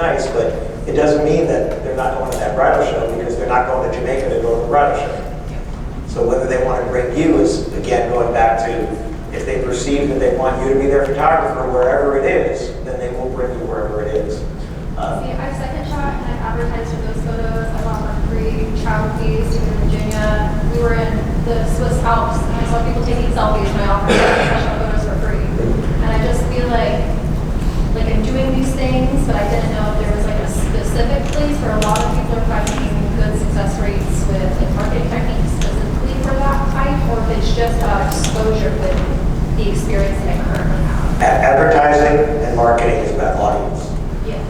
nice, but it doesn't mean that they're not going to that bridal show because they're not going to Jamaica to go to the bridal show. So whether they want to bring you is, again, going back to, if they perceive that they want you to be their photographer wherever it is, then they will bring you wherever it is. See, I've second shot and I've advertised for those photos. I offer free travel fees to Virginia. We were in the Swiss Alps and I saw people taking selfies and I offered professional photos for free. And I just feel like I'm doing these things, but I didn't know if there was like a specific place where a lot of people are finding good success rates with like marketing techniques specifically for that type, or if it's just about exposure with the experience that I currently have. Advertising and marketing is about audience. Yeah.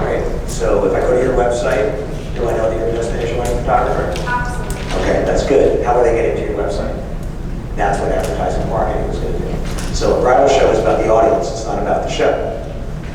Right? So if I go to your website, do I know that you're a destination wedding photographer? Absolutely. Okay, that's good. How are they getting to your website? That's what advertising and marketing is going to do. So a bridal show is about the audience, it's not about the show.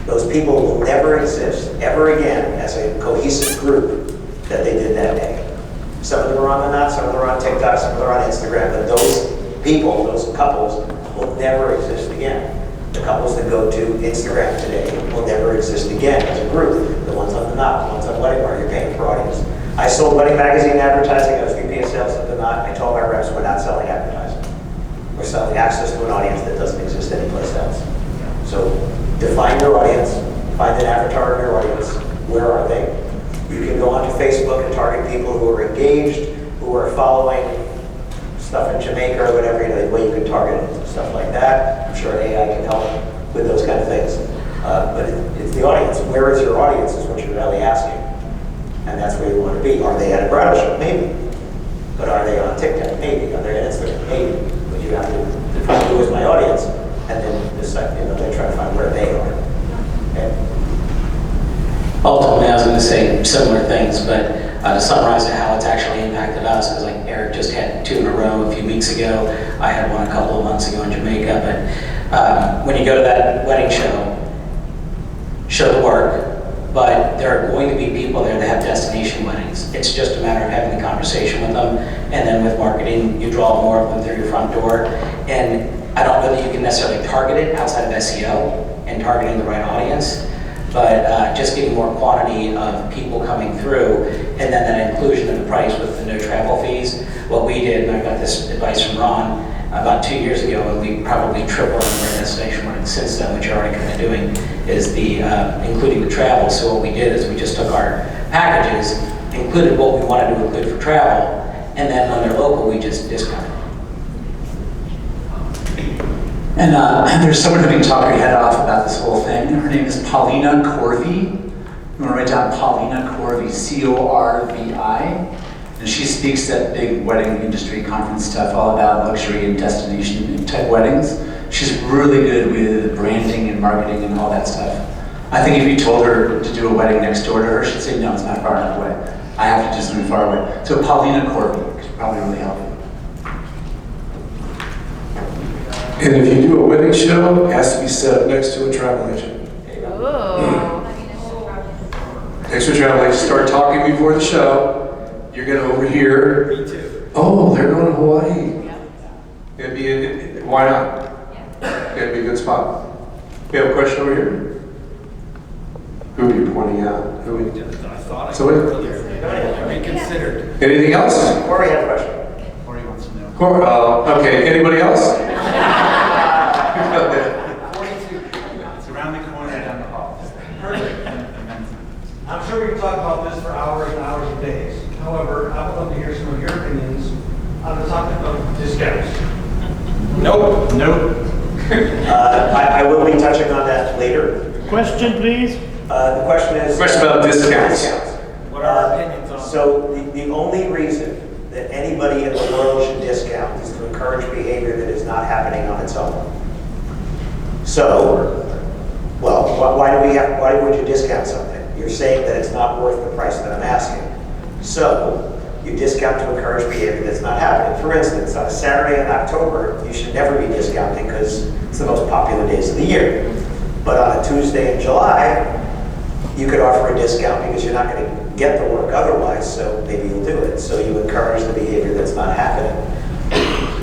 Those people will never exist ever again as a cohesive group that they did that day. Some of them are on the net, some of them are on TikTok, some of them are on Instagram, but those people, those couples, will never exist again. The couples that go to Instagram today will never exist again as a group. The ones on the knot, the ones on Wedding Bar, you're paying for audience. I sold wedding magazine advertising, I was VP of sales at the knot. I told my reps we're not selling advertising. We're selling access to an audience that doesn't exist anyplace else. So define your audience, find an avatar of your audience. Where are they? You can go onto Facebook and target people who are engaged, who are following stuff in Jamaica or whatever, the way you can target it, stuff like that. I'm sure AI can help with those kind of things. But it's the audience. Where is your audience is what you're really asking. And that's where you want to be. Are they at a bridal show? Maybe. But are they on TikTok? Maybe. Are they on Instagram? Maybe. But you have to define who is my audience, and then decide, they try to find where they are. Okay? Ultimately, I was going to say similar things, but to summarize it, how it's actually impacted us, because like Eric just had 2 in a row a few weeks ago. I had one a couple of months ago in Jamaica. But when you go to that wedding show the work, but there are going to be people there that have destination weddings. It's just a matter of having the conversation with them, and then with marketing, you draw more of them through your front door. And I don't know that you can necessarily target it outside of SEO and targeting the right audience, but just getting more quantity of people coming through, and then that inclusion of the price with the no travel fees. What we did, and I got this advice from Ron about 2 years ago, and we probably tripled our destination wedding since then, which you're already kind of doing, is the including the travel. So what we did is we just took our packages, included what we wanted to include for travel, and then when they're local, we just discounted. And there's someone who can talk your head off about this whole thing. Her name is Paulina Corvi. You want to write down Paulina Corvi, C-O-R-V-I. And she speaks at big wedding industry conference stuff, all about luxury and destination type weddings. She's really good with branding and marketing and all that stuff. I think if you told her to do a wedding next door to her, she'd say, no, it's not far enough away. I have to do something far away. So Paulina Corvi could probably really help you. And if you do a wedding show, it has to be set up next to a travel agent. Oh. Extra travel agent, start talking before the show. You're going to overhear. Me too. Oh, they're going to Hawaii. Why not? It'd be a good spot. We have a question over here. Who are you pointing out? I thought I So did wait. earlier. Reconsidered. Anything else? Corey had a question. Corey wants to know. Okay, anybody else? 42. It's around the corner down the hall. I'm sure we can talk about this for hours and hours and days. However, I would love to hear some of your opinions on the topic of discounts. Nope. I will be touching on that later. Question, please. The question is... Question about discounts. What are our opinions on it? So the only reason that anybody in the world should discount is to encourage behavior that is not happening on its own. So, well, why would you discount something? You're saying that it's not worth the price that I'm asking. So, you discount to encourage behavior that's not happening. For instance, on a Saturday in October, you should never be discounting because it's the most popular days of the year. But on a Tuesday in July, you could offer a discount because you're not going to get the work otherwise, so maybe you'll do it. So you encourage the behavior that's not happening.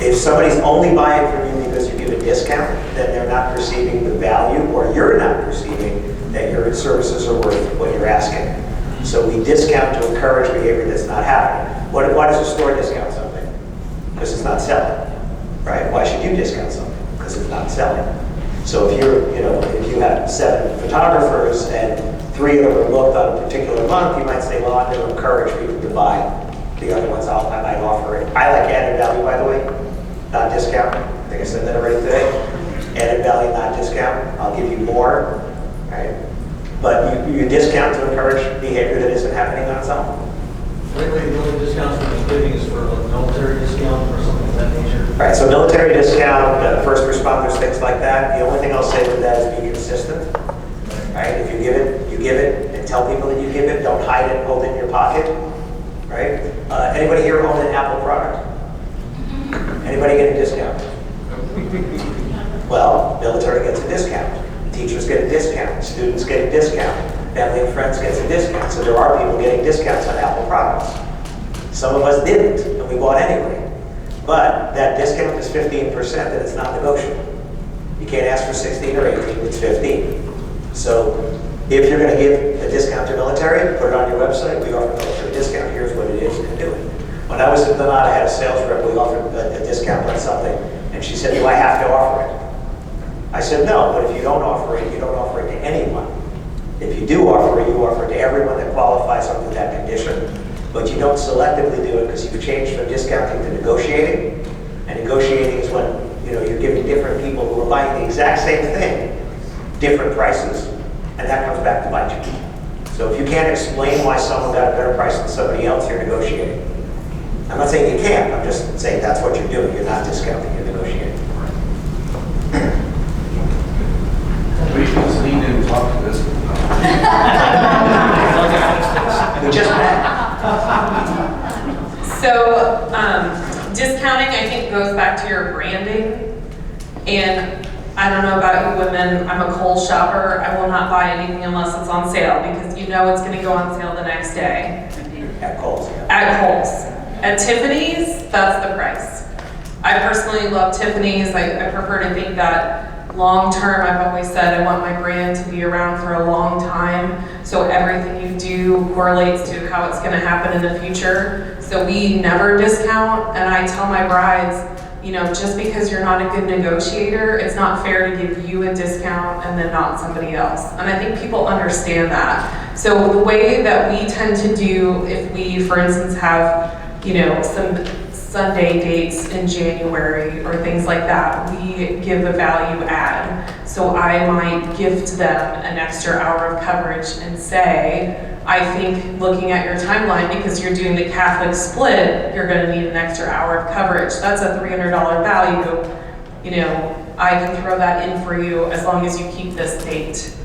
If somebody's only buying from you because you give a discount, then they're not perceiving the value, or you're not perceiving that your services are worth what you're asking. So we discount to encourage behavior that's not happening. Why does a store discount something? Because it's not selling, right? Why should you discount something? Because it's not selling. So if if you have 7 photographers and 3 of them are booked on a particular month, you might say, well, I'm going to encourage people to buy the other ones. I might offer it. I like added value, by the way, not discount. I think I said that already today. Added value, not discount. I'll give you more, right? But you discount to encourage behavior that isn't happening on its own. Lately, the only discounts we're giving is for like military discount or something of that nature. Right, so military discount, first responders, things like that. The only thing I'll say with that is be consistent. Right, if you give it, and tell people that you give it. Don't hide it, hold it in your pocket. Right? Anybody here own an Apple product? Anybody get a discount? Well, military gets a discount. Teachers get a discount. Students get a discount. Family and friends gets a discount. So there are people getting discounts on Apple products. Some of us didn't, and we bought anyway. But that discount is 15%, and it's not negotiable. You can't ask for 16 or 18, it's 15. So if you're going to give a discount to military, put it on your website. We offer military discount. Here's what it is, and do it. When I was at Glenada, I had a sales rep. We offered a discount on something, and she said, do I have to offer it? I said, no, but if you don't offer it, you don't offer it to anyone. If you do offer it, you offer it to everyone that qualifies under that condition. But you don't selectively do it because you've changed from discounting to negotiating. And negotiating is when you're giving different people who are buying the exact same thing different prices, and that comes back to bite you. So if you can't explain why someone got a better price than somebody else, you're negotiating. I'm not saying you can't, I'm just saying that's what you're doing. You're not discounting, you're negotiating. We can just lean in and talk to this. We just met. So, discounting, I think, goes back to your branding. And I don't know about you women, I'm a Kohl's shopper. I will not buy anything unless it's on sale because you know it's going to go on sale the next day. At Kohl's. Yeah. At Kohl's. At Tiffany's, that's the price. I personally love Tiffany's. I prefer to think that long term, I've always said I want my brand to be around for a long time. So everything you do correlates to how it's going to happen in the future. So we never discount. And I tell my brides, just because you're not a good negotiator, it's not fair to give you a discount and then not somebody else. And I think people understand that. So the way that we tend to do, if we, for instance, have, some Sunday dates in January or things like that, we give a value add. So I might gift them an extra hour of coverage and say, I think looking at your timeline, because you're doing the Catholic split, you're going to need an extra hour of coverage. That's a $300 value. I can throw that in for you as long as you keep this date.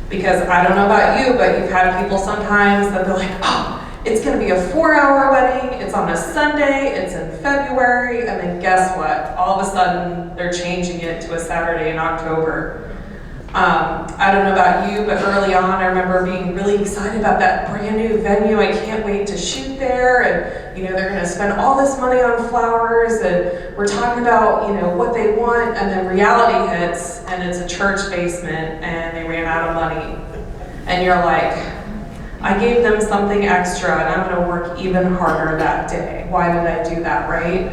Because I don't know about you, but you've had people sometimes that they're like, oh, it's going to be a 4-hour wedding, it's on a Sunday, it's in February, and then guess what? All of a sudden, they're changing it to a Saturday in October. I don't know about you, but early on, I remember being really excited about that brand new venue. I can't wait to shoot there, and they're going to spend all this money on flowers, and we're talking about what they want, and then reality hits, and it's a church basement, and they ran out of money, and you're like, I gave them something extra, and I'm going to work even harder that day. Why did I do that, right?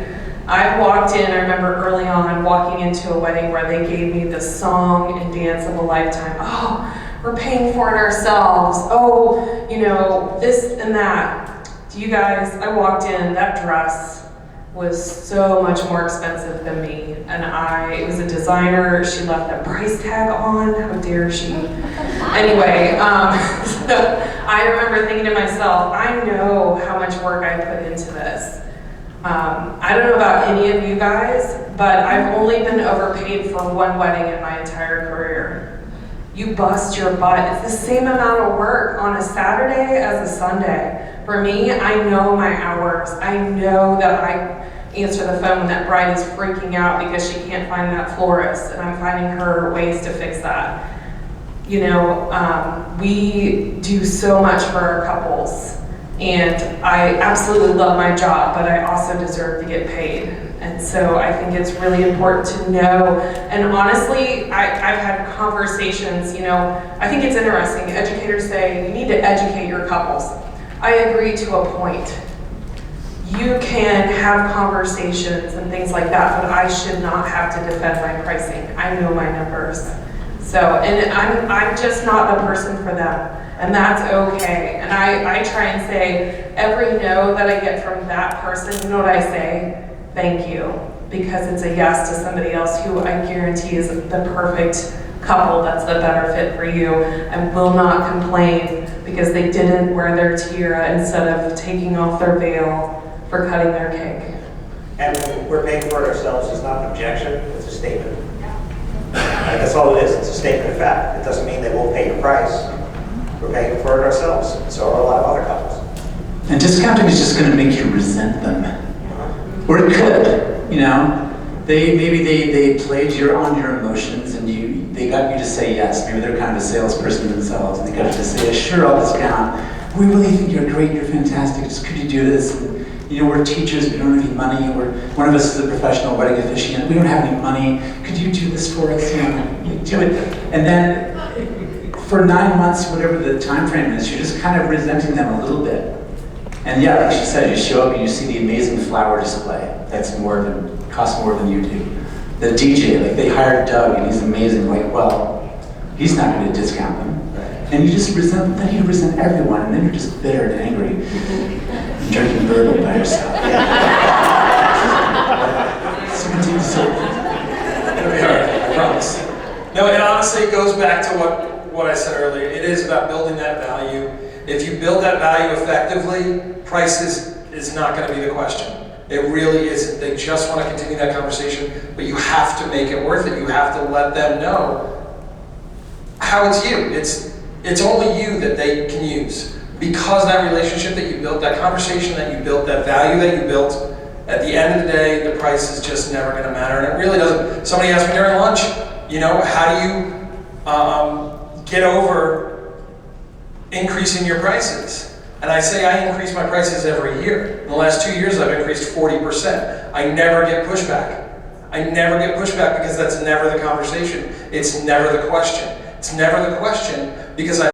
I walked in, I remember early on walking into a wedding where they gave me the song and dance of a lifetime. Oh, we're paying for it ourselves. Oh, this and that. You guys, I walked in, that dress was so much more expensive than me. And it was a designer, she left a price tag on, how dare she? Anyway, so I remember thinking to myself, I know how much work I put into this. I don't know about any of you guys, but I've only been overpaid for one wedding in my entire career. You bust your butt. It's the same amount of work on a Saturday as a Sunday. For me, I know my hours. I know that I answer the phone when that bride is freaking out because she can't find that florist, and I'm finding her ways to fix that. We do so much for our couples. And I absolutely love my job, but I also deserve to get paid. And so I think it's really important to know. And honestly, I've had conversations, you know, I think it's interesting. Educators say you need to educate your couples. I agree to a point. You can have conversations and things like that, but I should not have to defend my pricing. I know my numbers. So, and I'm just not the person for them, and that's okay. And I try and say, every no that I get from that person, you know what I say? Thank you, because it's a yes to somebody else who I guarantee is the perfect couple that's the better fit for you, and will not complain because they didn't wear their tiara instead of taking off their veil for cutting their cake. And when we're paying for it ourselves, it's not an objection, it's a statement. That's all it is, it's a statement of fact. It doesn't mean they won't pay the price. We're paying for it ourselves, and so are a lot of other couples. And discounting is just going to make you resent them. Or it could, you know. Maybe they played on your emotions and they got you to say yes. Maybe they're kind of a salesperson themselves and they got you to say, yes, sure, I'll discount. We really think you're great, you're fantastic, just could you do this? And, you know, we're teachers, we don't have any money, one of us is a professional wedding officiant, we don't have any money, could you do this for us? You know, you do it. And then for 9 months, whatever the time frame is, you're just kind of resenting them a little bit. And yeah, like she said, you show up and you see the amazing flower display that's costs more than you do. The DJ, like they hired Doug and he's amazing, like, well, he's not going to discount them. And you just resent, then you resent everyone, and then you're just bitter and angry. And drinking bourbon by yourself. It'll be hard, I promise. No, it honestly goes back to what I said earlier. It is about building that value. If you build that value effectively, price is not going to be the question. It really isn't. They just want to continue that conversation, but you have to make it worth it. You have to let them know how it's you. It's only you that they can use. Because that relationship that you built, that conversation that you built, that value that you built, at the end of the day, the price is just never going to matter. And it really doesn't. Somebody asked me during lunch, you know, how do you get over increasing your prices? And I say I increase my prices every year. In the last 2 years, I've increased 40%. I never get pushback. I never get pushback because that's never the conversation. It's never the question. It's never the question because